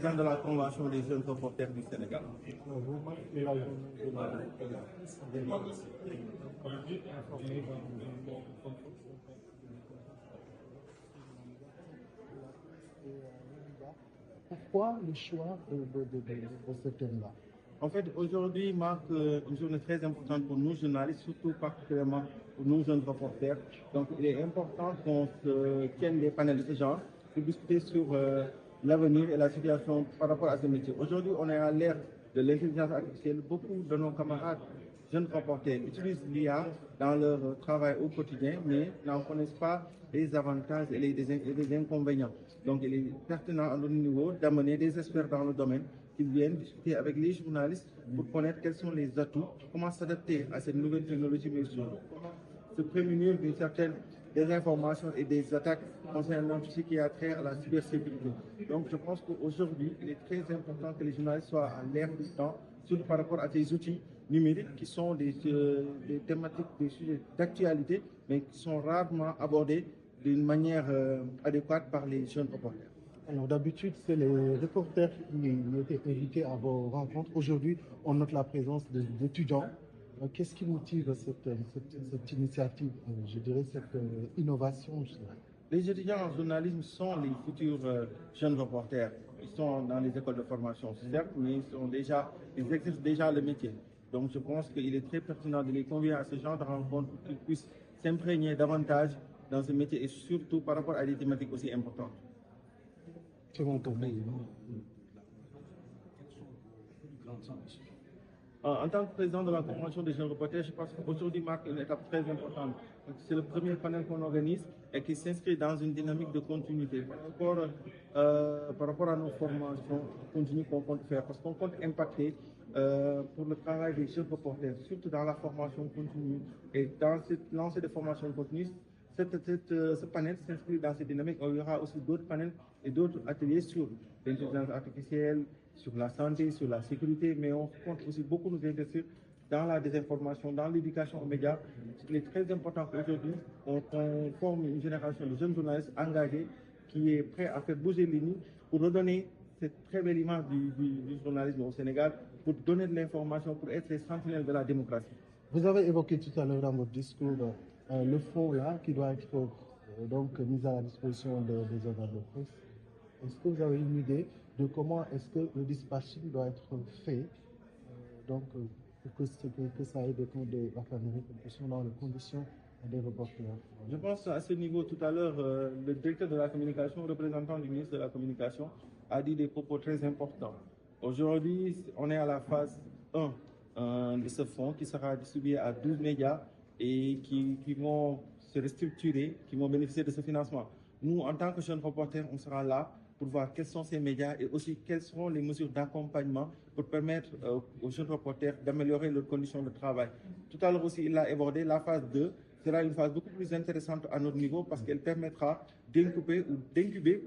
président de la Convention des jeunes reporters du Sénégal. Vous marquez la journée Pourquoi le choix de ce thème-là? En fait, aujourd'hui marque une journée très importante pour nous journalistes, surtout particulièrement pour nous jeunes reporters. Donc, il est important qu'on se tienne des panels de ce genre pour discuter sur l'avenir et la situation par rapport à ce métier. Aujourd'hui, on est à l'ère de l'intelligence artificielle. Beaucoup de nos camarades jeunes reporters utilisent l'IA dans leur travail au quotidien, mais n'en connaissent pas les avantages et les inconvénients. Donc, il est pertinent à notre niveau d'amener des experts dans le domaine qui viennent discuter avec les journalistes pour connaître quels sont les atouts, comment s'adapter à cette nouvelle technologie, mais surtout comment se prémunir d'une certaine désinformation et des attaques concernant tout ce qui a trait à la cybersécurité. Donc je pense qu'aujourd'hui, il est très important que les journalistes soient à l'ère du temps, surtout par rapport à ces outils numériques qui sont des thématiques, des sujets d'actualité, mais qui sont rarement abordés d'une manière adéquate par les jeunes reporters. Alors d'habitude, c'est les reporters qui étaient invités à vos rencontres. Aujourd'hui, on note la présence d'étudiants. Qu'est-ce qui motive cette initiative, je dirais, cette innovation? Les étudiants en journalisme sont les futurs jeunes reporters. Ils sont dans les écoles de formation, certes, mais ils exercent déjà le métier. Donc je pense qu'il est très pertinent de les convier à ce genre de rencontres pour qu'ils puissent s'imprégner davantage dans ce métier et surtout par rapport à des thématiques aussi importantes. C'est bon pour vous. En tant que président de la Convention des jeunes reporters, je pense qu'aujourd'hui marque une étape très importante. C'est le premier panel qu'on organise et qui s'inscrit dans une dynamique de continuité par rapport à nos formations continues qu'on compte faire. Parce qu'on compte impacter pour le travail des jeunes reporters, surtout dans la formation continue. Et dans cette lancée de formation continue, ce panel s'inscrit dans cette dynamique. Il y aura aussi d'autres panels et d'autres ateliers sur l'intelligence artificielle, sur la santé, sur la sécurité, mais on compte aussi beaucoup nous investir dans la désinformation, dans l'éducation aux médias. Il est très important qu'aujourd'hui, on forme une génération de jeunes journalistes engagés qui est prêt à faire bouger les lignes pour redonner cette très belle image du journalisme au Sénégal, pour donner de l'information, pour être les sentinelles de la démocratie. Vous avez évoqué tout à l'heure dans votre discours le fonds là qui doit être donc mis à la disposition des organes de presse. Est-ce que vous avez une idée de comment est-ce que le dispatching doit être fait pour que ça ait de la famille dans les conditions des reporters? Je pense à ce niveau, tout à l'heure, le directeur de la communication, représentant du ministre de la Communication, a dit des propos très importants. Aujourd'hui, on est à la phase 1 de ce fonds qui sera distribué à 12 médias et qui vont se restructurer, qui vont bénéficier de ce financement. Nous, en tant que jeunes reporters, on sera là pour voir quels sont ces médias et aussi quelles seront les mesures d'accompagnement pour permettre aux jeunes reporters d'améliorer leurs conditions de travail. Tout à l'heure aussi, il a abordé la phase 2, sera une phase beaucoup plus intéressante à notre niveau parce qu'elle permettra d'incuber ou d'incuber.